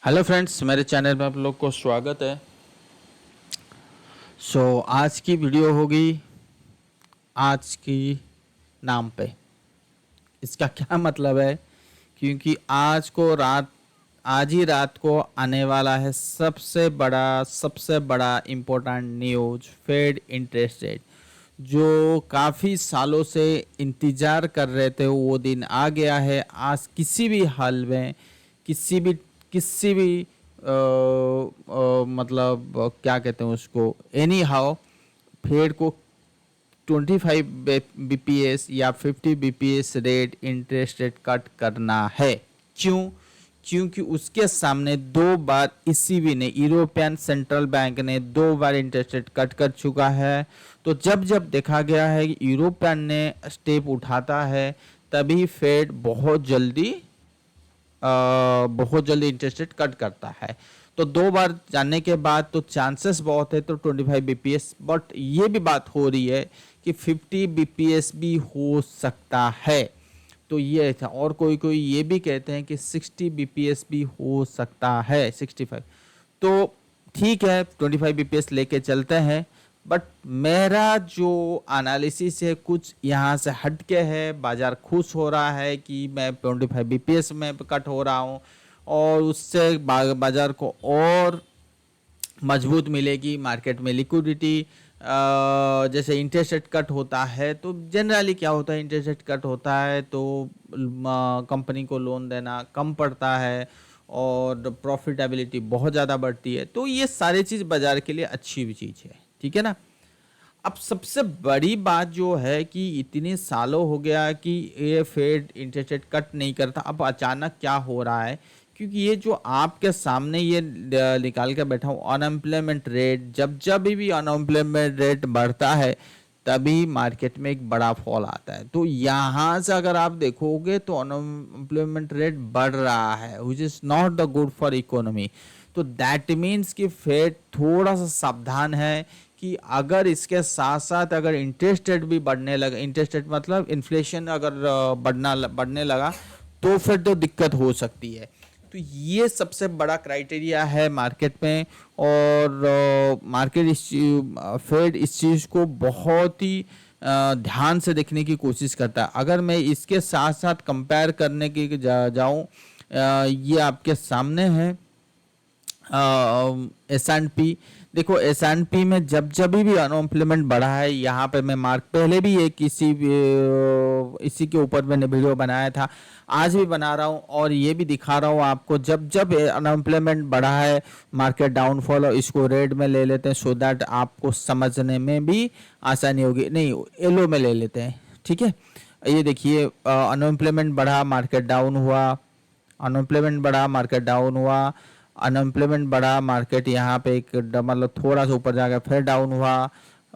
Hello friends, मेरे channel में आप लोग को स्वागत है। आज की वीडियो होगी आज की नाम पे। इसका क्या मतलब है, क्योंकि आज ही रात को आने वाला है सबसे बड़ा important news, Fed interest rate. जो काफ़ी सालों से इंतज़ार कर रहे थे वो दिन आ गया है। आज किसी भी हाल में, किसी भी मतलब क्या कहते हैं उसको, एनी हाउ फेड को 25 बीपीएस या 50 BPS rate interest rate cut करना है। क्यों? क्योंकि उसके सामने 2 बार ईसीबी ने, यूरोपियन सेंट्रल बैंक ने 2 बार इंटरेस्ट रेट कट कर चुका है। तो जब जब देखा गया है कि यूरोपियन ने स्टेप उठाता है, तभी फेड बहुत जल्दी इंटरेस्ट रेट कट करता है। तो 2 बार जाने के बाद तो चांसेस बहुत है तो 25 बीपीएस, बट ये भी बात हो रही है कि 50 बीपीएस भी हो सकता है। तो ये था, और कोई कोई ये भी कहते हैं कि 60 बीपीएस भी हो सकता है, 65। तो ठीक है, 25 बीपीएस लेके चलते हैं। बट मेरा जो एनालिसिस है कुछ यहाँ से हट के है। बाजार खुश हो रहा है कि मैं 25 बीपीएस में कट हो रहा हूँ, और उससे बाजार को और मजबूत मिलेगी। मार्केट में लिक्विडिटी, जैसे इंटरेस्ट रेट कट होता है तो जनरली क्या होता है, इंटरेस्ट रेट कट होता है तो कंपनी को लोन देना कम पड़ता है और प्रॉफिटेबिलिटी बहुत ज़्यादा बढ़ती है। तो ये सारी चीज़ बाजार के लिए अच्छी भी चीज़ है, ठीक है ना। अब सबसे बड़ी बात जो है कि इतने सालों हो गया कि ये फेड इंटरेस्ट रेट कट नहीं करता, अब अचानक क्या हो रहा है। क्योंकि ये जो आपके सामने ये निकाल के बैठा हूँ, अनएम्प्लॉयमेंट रेट, जब जब भी अनएम्प्लॉयमेंट रेट बढ़ता है तभी मार्केट में एक बड़ा फॉल आता है। तो यहाँ से अगर आप देखोगे तो अनएम्प्लॉयमेंट रेट बढ़ रहा है, which is not the good for economy. तो दैट मीन्स कि फेड थोड़ा सा सावधान है कि अगर इसके साथ साथ अगर इंटरेस्ट रेट भी बढ़ने लगा, इंटरेस्ट रेट मतलब इन्फ्लेशन अगर बढ़ने लगा, तो फिर तो दिक्कत हो सकती है। तो ये सबसे बड़ा क्राइटेरिया है मार्केट में। और मार्केट फेड इस चीज़ को बहुत ही ध्यान से देखने की कोशिश करता है। अगर मैं इसके साथ साथ कंपेयर करने की जाऊँ, ये आपके सामने है S&P। देखो S&P में जब जब भी अनएम्प्लॉयमेंट बढ़ा है, यहाँ पे मैं मार्क पहले भी एक इसी के ऊपर मैंने वीडियो बनाया था, आज भी बना रहा हूँ और ये भी दिखा रहा हूँ आपको। जब जब अनएम्प्लॉयमेंट बढ़ा है, मार्केट डाउनफॉल, और इसको रेड में ले लेते हैं सो दैट आपको समझने में भी आसानी होगी। नहीं, येलो में ले लेते हैं, ठीक है। ये देखिए, अनएम्प्लॉयमेंट बढ़ा, मार्केट डाउन हुआ, अनएम्प्लॉयमेंट बढ़ा, मार्केट डाउन हुआ, अनएम्प्लॉयमेंट बढ़ा, मार्केट यहाँ पे एक मतलब थोड़ा सा ऊपर जाकर फिर डाउन हुआ।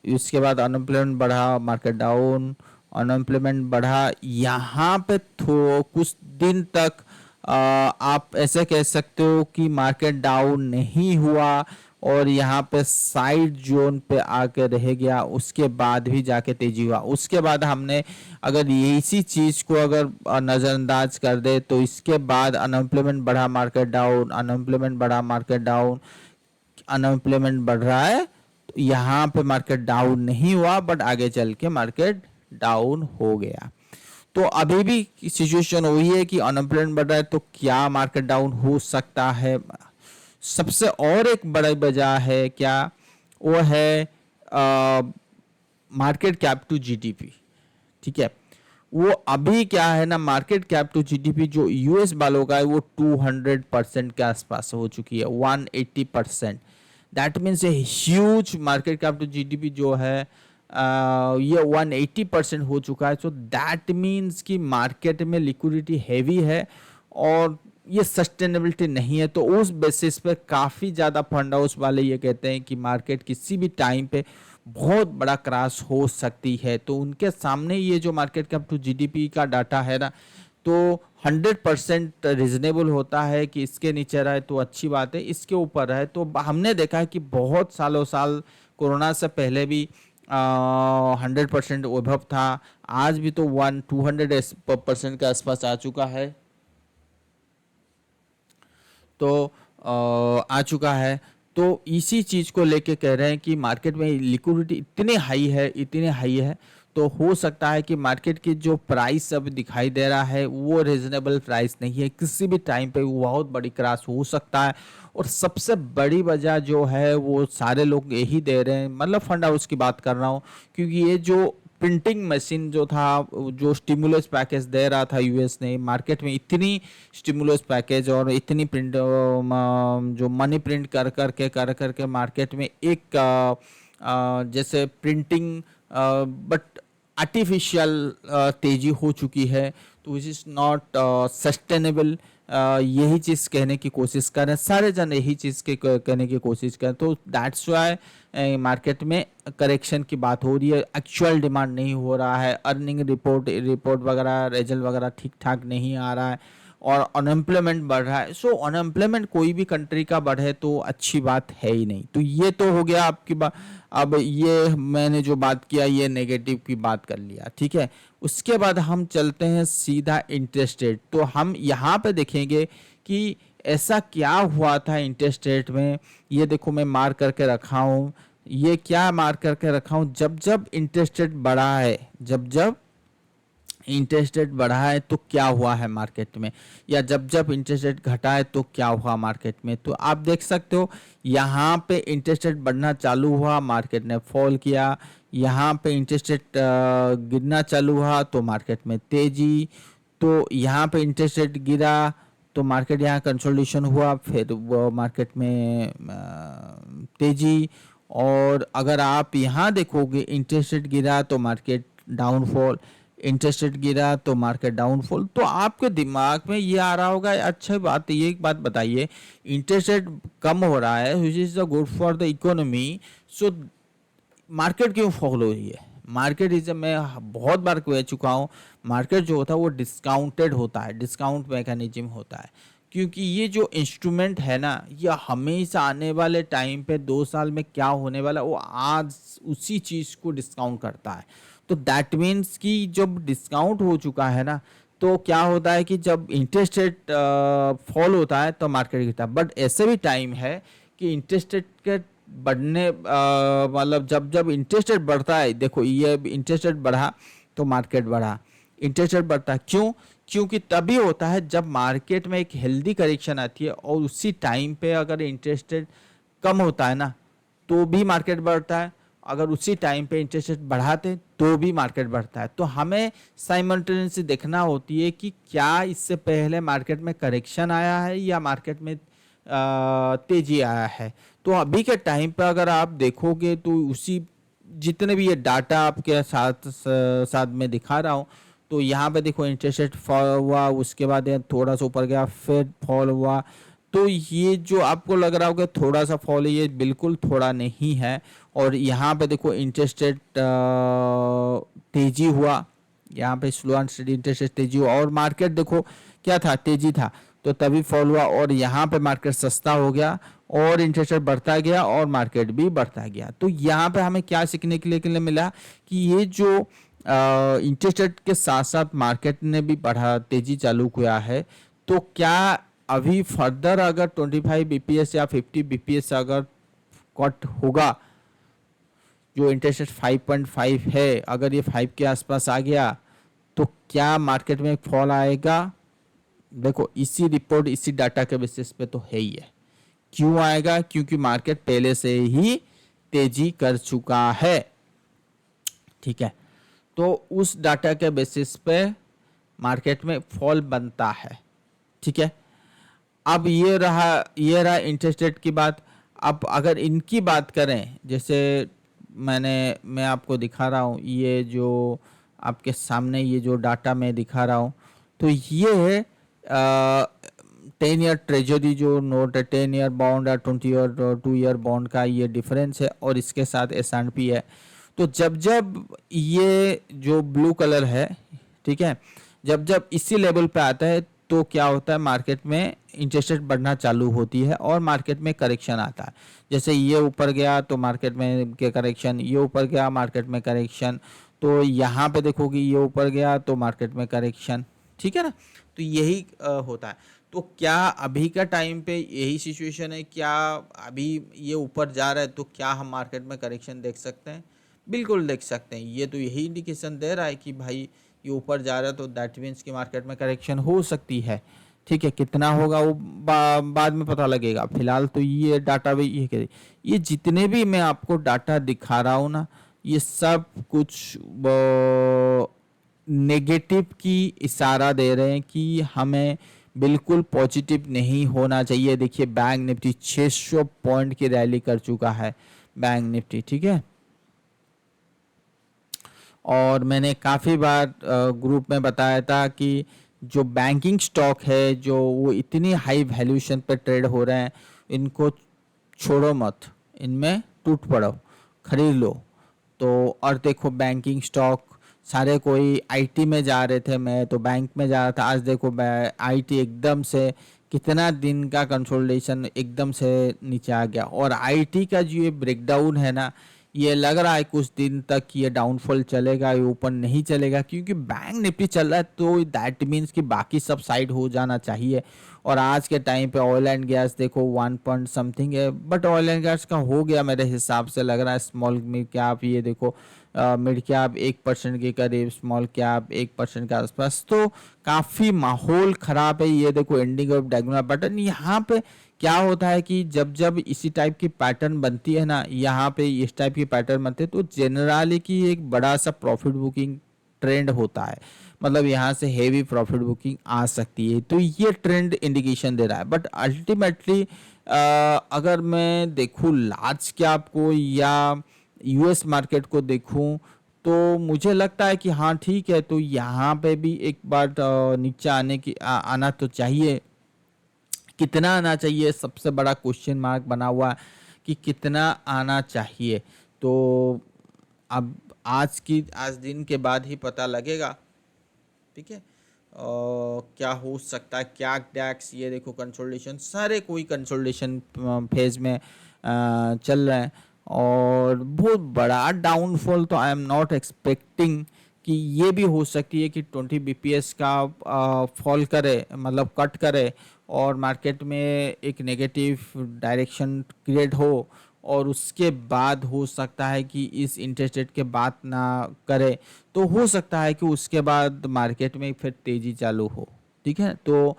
इसके बाद अनएम्प्लॉयमेंट बढ़ा, मार्केट डाउन, अनएम्प्लॉयमेंट बढ़ा। यहाँ पे कुछ दिन तक आप ऐसे कह सकते हो कि मार्केट डाउन नहीं हुआ और यहाँ पे साइड जोन पे आके रह गया। उसके बाद भी जाके तेजी हुआ। उसके बाद हमने अगर ये इसी चीज को अगर नजरअंदाज कर दे तो इसके बाद अनएम्प्लॉयमेंट बढ़ा, मार्केट डाउन, अनएम्प्लॉयमेंट बढ़ा, मार्केट डाउन, अनएम्प्लॉयमेंट बढ़ रहा है। तो यहाँ पे मार्केट डाउन नहीं हुआ, बट आगे चल के मार्केट डाउन हो गया। तो अभी भी सिचुएशन वही है कि अनएम्प्लॉयमेंट बढ़ रहा है, तो क्या मार्केट डाउन हो सकता है। सबसे और एक बड़ी वजह है क्या, वो है मार्केट कैप टू जीडीपी, ठीक है। वो अभी क्या है ना, मार्केट कैप टू जीडीपी जो यूएस वालों का है वो 200% के आसपास हो चुकी है, 180%। That means a huge market cap to GDP जो है ये 180% हो चुका है। सो दैट मीन्स कि मार्केट में लिक्विडिटी हैवी है और ये सस्टेनेबिलिटी नहीं है। तो उस बेसिस पे काफ़ी ज़्यादा फंड हाउस वाले ये कहते हैं कि मार्केट किसी भी टाइम पे बहुत बड़ा क्रैश हो सकती है। तो उनके सामने ये जो मार्केट कैप टू जीडीपी का डाटा है ना, तो 100% रिजनेबल होता है कि इसके नीचे रहे तो अच्छी बात है, इसके ऊपर रहे तो हमने देखा है कि बहुत सालों साल कोरोना से पहले भी 100% वैभव था। आज भी तो 200% के आसपास आ चुका है। तो आ चुका है। तो इसी चीज़ को लेके कह रहे हैं कि मार्केट में लिक्विडिटी इतनी हाई है, तो हो सकता है कि मार्केट की जो प्राइस अब दिखाई दे रहा है वो रीजनेबल प्राइस नहीं है, किसी भी टाइम पे वो बहुत बड़ी क्रैश हो सकता है। और सबसे बड़ी वजह जो है वो सारे लोग यही दे रहे हैं, मतलब फंड हाउस की बात कर रहा हूँ, क्योंकि ये जो प्रिंटिंग मशीन जो था, जो स्टिमुलस पैकेज दे रहा था यूएस ने, मार्केट में इतनी स्टिमुलस पैकेज और इतनी प्रिंट जो मनी प्रिंट कर करके मार्केट में एक जैसे प्रिंटिंग बट आर्टिफिशियल तेजी हो चुकी है, तो विच इज़ नॉट सस्टेनेबल। यही चीज़ कहने की कोशिश कर रहे हैं सारे जन, यही चीज़ के कहने की कोशिश कर, तो दैट्स वाई मार्केट में करेक्शन की बात हो रही है। एक्चुअल डिमांड नहीं हो रहा है, अर्निंग रिपोर्ट वगैरह रिजल्ट वगैरह ठीक ठाक नहीं आ रहा है, और अनएम्प्लॉयमेंट बढ़ रहा है। सो अनएम्प्लॉयमेंट कोई भी कंट्री का बढ़े तो अच्छी बात है ही नहीं। तो ये तो हो गया आपकी बात। अब ये मैंने जो बात किया ये नेगेटिव की बात कर लिया, ठीक है। उसके बाद हम चलते हैं सीधा इंटरेस्ट रेट। तो हम यहाँ पे देखेंगे कि ऐसा क्या हुआ था इंटरेस्ट रेट में। ये देखो मैं मार्क करके रखा हूँ, ये क्या मार्क करके रखा हूँ, जब जब इंटरेस्ट रेट बढ़ा है, जब जब इंटरेस्ट रेट बढ़ा है तो क्या हुआ है मार्केट में, या जब जब इंटरेस्ट रेट घटा है तो क्या हुआ मार्केट में। तो आप देख सकते हो यहाँ पे इंटरेस्ट रेट बढ़ना चालू हुआ, मार्केट ने फॉल किया। यहाँ पे इंटरेस्ट रेट गिरना चालू हुआ तो मार्केट में तेजी। तो यहाँ पे इंटरेस्ट रेट गिरा तो मार्केट यहाँ कंसोलिडेशन हुआ, फिर वो मार्केट में तेजी। और अगर आप यहाँ देखोगे इंटरेस्ट रेट गिरा तो मार्केट डाउनफॉल, इंटरेस्ट रेट गिरा तो मार्केट डाउनफॉल। तो आपके दिमाग में ये आ रहा होगा, अच्छा बात ये एक बात बताइए, इंटरेस्ट रेट कम हो रहा है which is the good for the economy, so market क्यों फॉल हो रही है। मार्केट इज, मैं बहुत बार कह चुका हूँ, मार्केट जो होता है वो डिस्काउंटेड होता है, डिस्काउंट मैकेनिज्म होता है। क्योंकि ये जो इंस्ट्रूमेंट है ना, ये हमेशा आने वाले टाइम पे 2 साल में क्या होने वाला वो आज उसी चीज़ को डिस्काउंट करता है। तो दैट मीन्स कि जब डिस्काउंट हो चुका है ना, तो क्या होता है कि जब इंटरेस्ट रेट फॉल होता है तो मार्केट गिरता है। बट ऐसे भी टाइम है कि इंटरेस्ट रेट के बढ़ने मतलब जब जब इंटरेस्ट रेट बढ़ता है, देखो ये इंटरेस्ट रेट बढ़ा तो मार्केट बढ़ा, इंटरेस्ट रेट बढ़ता है क्यों, क्योंकि तभी होता है जब मार्केट में एक हेल्दी करेक्शन आती है, और उसी टाइम पे अगर इंटरेस्ट रेट कम होता है ना तो भी मार्केट बढ़ता है, अगर उसी टाइम पे इंटरेस्ट रेट बढ़ाते तो भी मार्केट बढ़ता है। तो हमें साइमल्टेनियसली देखना होती है कि क्या इससे पहले मार्केट में करेक्शन आया है या मार्केट में तेजी आया है। तो अभी के टाइम पे अगर आप देखोगे तो उसी जितने भी ये डाटा आपके साथ साथ में दिखा रहा हूँ, तो यहाँ पे देखो इंटरेस्ट रेट फॉल हुआ, उसके बाद ये थोड़ा सा ऊपर गया फिर फॉल हुआ। तो ये जो आपको लग रहा होगा थोड़ा सा फॉल है, ये बिल्कुल थोड़ा नहीं है। और यहाँ पे देखो इंटरेस्ट रेट तेजी हुआ, यहाँ पे slow and steady interest rate तेजी हुआ, और मार्केट देखो क्या था, तेजी था, तो तभी फॉल हुआ। और यहाँ पे मार्केट सस्ता हो गया और इंटरेस्ट रेट बढ़ता गया और मार्केट भी बढ़ता गया। तो यहाँ पे हमें क्या सीखने के लिए मिला कि ये जो इंटरेस्ट रेट के साथ साथ मार्केट ने भी बढ़ा तेजी चालू किया है। तो क्या अभी फर्दर अगर 25 बीपीएस या 50 बीपीएस अगर कट होगा, जो इंटरेस्ट रेट 5.5 है, अगर ये 5 के आसपास आ गया तो क्या मार्केट में फॉल आएगा। देखो इसी रिपोर्ट इसी डाटा के बेसिस पे तो है ही है। क्यों आएगा, क्योंकि मार्केट पहले से ही तेजी कर चुका है, ठीक है। तो उस डाटा के बेसिस पे मार्केट में फॉल बनता है, ठीक है। अब ये रहा इंटरेस्ट रेट की बात। अब अगर इनकी बात करें, जैसे मैं आपको दिखा रहा हूँ, ये जो आपके सामने ये जो डाटा मैं दिखा रहा हूँ, तो ये है 10 ईयर ट्रेजरी जो नोट है, 10 ईयर बॉन्ड या 20 ईयर 2 ईयर बॉन्ड का ये डिफरेंस है, और इसके साथ S&P है। तो जब जब ये जो ब्लू कलर है, ठीक है, जब जब इसी लेवल पे आता है तो क्या होता है, मार्केट में इंटरेस्ट रेट बढ़ना चालू होती है और मार्केट में करेक्शन आता है। जैसे ये ऊपर गया तो मार्केट में के करेक्शन, ये ऊपर गया मार्केट में करेक्शन। तो यहाँ पे देखोगे ये ऊपर गया तो मार्केट में करेक्शन, ठीक है ना। तो यही होता है। तो क्या अभी का टाइम पे यही सिचुएशन है? क्या अभी ये ऊपर जा रहा है तो क्या हम मार्केट में करेक्शन देख सकते हैं? बिल्कुल देख सकते हैं। ये तो यही इंडिकेशन दे रहा है कि भाई ये ऊपर जा रहा है, तो दैट मीन्स कि मार्केट में करेक्शन हो सकती है। ठीक है, कितना होगा वो बाद में पता लगेगा। फिलहाल तो ये डाटा भी ये कह ये जितने भी मैं आपको डाटा दिखा रहा हूँ ना, ये सब कुछ नेगेटिव की इशारा दे रहे हैं कि हमें बिल्कुल पॉजिटिव नहीं होना चाहिए। देखिए बैंक निफ्टी 600 पॉइंट की रैली कर चुका है बैंक निफ्टी, ठीक है। और मैंने काफ़ी बार ग्रुप में बताया था कि जो बैंकिंग स्टॉक है जो वो इतनी हाई वैल्यूएशन पे ट्रेड हो रहे हैं, इनको छोड़ो मत, इनमें टूट पड़ो, खरीद लो। तो और देखो बैंकिंग स्टॉक सारे कोई आईटी में जा रहे थे, मैं तो बैंक में जा रहा था। आज देखो आईटी एकदम से कितना दिन का कंसोलिडेशन एकदम से नीचे आ गया। और आईटी का जो ये ब्रेकडाउन है ना, ये लग रहा है कुछ दिन तक ये डाउनफॉल चलेगा, ये ऊपर नहीं चलेगा, क्योंकि बैंक निफ्टी चल रहा है तो दैट मीन्स कि बाकी सब साइड हो जाना चाहिए। और आज के टाइम पे ऑयल एंड गैस देखो 1 पॉइंट समथिंग है, बट ऑयल एंड गैस का हो गया मेरे हिसाब से लग रहा है। स्मॉल मिड कैप ये देखो, मिड कैप 1% के करीब, स्मॉल कैप 1% के आसपास, तो काफ़ी माहौल ख़राब है। ये देखो एंडिंग ऑफ डायगोनल पैटर्न। यहाँ पे क्या होता है कि जब जब इसी टाइप की पैटर्न बनती है ना, यहाँ पे इस टाइप की पैटर्न बनते हैं तो जनरली की एक बड़ा सा प्रॉफिट बुकिंग ट्रेंड होता है। मतलब यहाँ से हेवी प्रॉफिट बुकिंग आ सकती है, तो ये ट्रेंड इंडिकेशन दे रहा है। बट अल्टीमेटली अगर मैं देखूँ लार्ज कैप को या यूएस मार्केट को देखूँ, तो मुझे लगता है कि हाँ ठीक है, तो यहाँ पे भी एक बार नीचे आने की आना तो चाहिए। कितना आना चाहिए, सबसे बड़ा क्वेश्चन मार्क बना हुआ है कि कितना आना चाहिए। तो अब आज दिन के बाद ही पता लगेगा, ठीक है। क्या हो सकता है, क्या डैक्स ये देखो कंसोलिडेशन, सारे कोई कंसोलिडेशन फेज में चल रहे हैं। और बहुत बड़ा डाउनफॉल तो आई एम नॉट एक्सपेक्टिंग कि ये भी हो सकती है कि 20 बीपीएस का फॉल करे, मतलब कट करे, और मार्केट में एक नेगेटिव डायरेक्शन क्रिएट हो, और उसके बाद हो सकता है कि इस इंटरेस्ट रेट के बात ना करे, तो हो सकता है कि उसके बाद मार्केट में फिर तेजी चालू हो, ठीक है। तो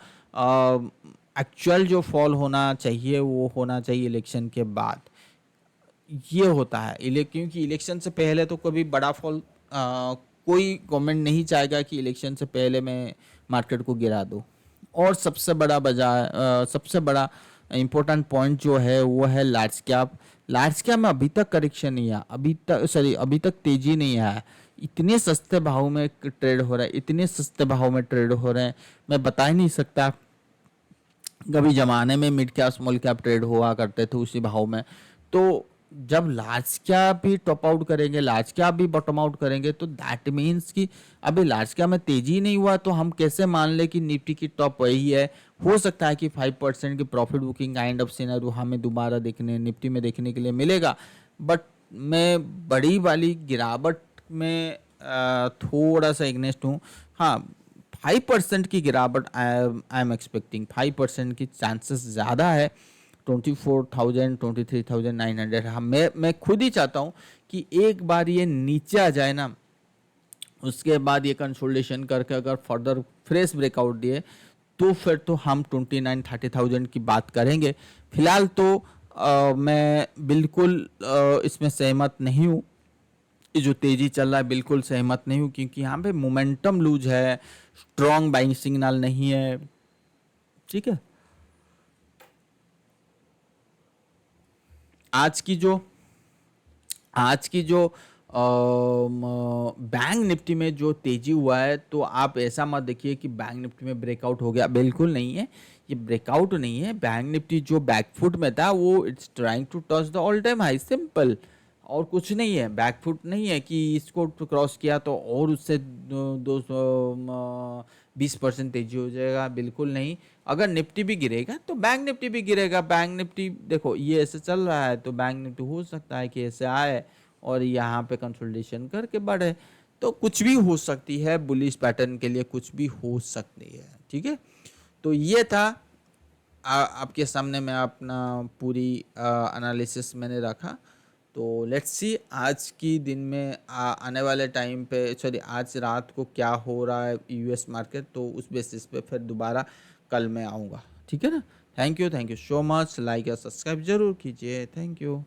एक्चुअल जो फॉल होना चाहिए वो होना चाहिए इलेक्शन के बाद। ये होता है क्योंकि इलेक्शन से पहले तो कभी बड़ा फॉल कोई गवर्नमेंट नहीं चाहेगा कि इलेक्शन से पहले मैं मार्केट को गिरा दूं। और सबसे बड़ा इम्पोर्टेंट पॉइंट जो है वो है लार्ज कैप। लार्ज कैप में अभी तक करेक्शन नहीं आया, अभी तक तेजी नहीं आया। इतने सस्ते भाव में ट्रेड हो रहा है, इतने सस्ते भाव में ट्रेड हो रहे हैं, मैं बता ही नहीं सकता। कभी जमाने में mid cap small cap trade हुआ करते थे उसी भाव में। तो जब लार्ज कैप भी टॉप आउट करेंगे, लार्ज कैप भी बॉटम आउट करेंगे, तो दैट मीन्स कि अभी लार्ज कैप में तेजी नहीं हुआ, तो हम कैसे मान ले कि निफ्टी की टॉप वही है। हो सकता है कि 5% की profit booking kind of scenario हमें दोबारा निफ्टी में देखने के लिए मिलेगा। बट मैं बड़ी वाली गिरावट में थोड़ा सा एग्नेस्ट हूँ। हाँ, 5% की गिरावट आई एम एक्सपेक्टिंग, 5% की चांसेस ज़्यादा है। 24,000 23,900, हाँ मैं खुद ही चाहता हूँ कि एक बार ये नीचे आ जाए ना, उसके बाद ये कंसोलिडेशन करके अगर फर्दर फ्रेश ब्रेकआउट दिए, तो फिर तो हम 29-30,000 की बात करेंगे। फिलहाल तो मैं बिल्कुल इसमें सहमत नहीं हूँ। ये जो तेजी चल रहा है बिल्कुल सहमत नहीं हूँ, क्योंकि यहाँ पे मोमेंटम लूज है, स्ट्रॉन्ग बाइंग सिग्नल नहीं है, ठीक है। आज की जो आज की जो बैंक निफ्टी में जो तेजी हुआ है, तो आप ऐसा मत देखिए कि बैंक निफ्टी में ब्रेकआउट हो गया, बिल्कुल नहीं है। ये ब्रेकआउट नहीं है। बैंक निफ्टी जो बैकफुट में था वो it's trying to touch the all time high, simple, और कुछ नहीं है। बैकफुट नहीं है कि इसको क्रॉस किया तो और उससे 20% तेजी हो जाएगा, बिल्कुल नहीं। अगर निफ्टी भी गिरेगा तो बैंक निफ्टी भी गिरेगा। बैंक निफ्टी देखो ये ऐसे चल रहा है, तो बैंक निफ्टी हो सकता है कि ऐसे आए और यहाँ पे कंसोलिडेशन करके बढ़े। तो कुछ भी हो सकती है, बुलिश पैटर्न के लिए कुछ भी हो सकती है, ठीक है। तो ये था आपके सामने मैं अपना पूरी एनालिसिस मैंने रखा। तो लेट्स सी आज की दिन में आने वाले टाइम पे, सॉरी आज रात को क्या हो रहा है यूएस मार्केट, तो उस बेसिस पे फिर दोबारा कल मैं आऊँगा। ठीक है ना। Thank you so much. Like या सब्सक्राइब जरूर कीजिए। Thank you.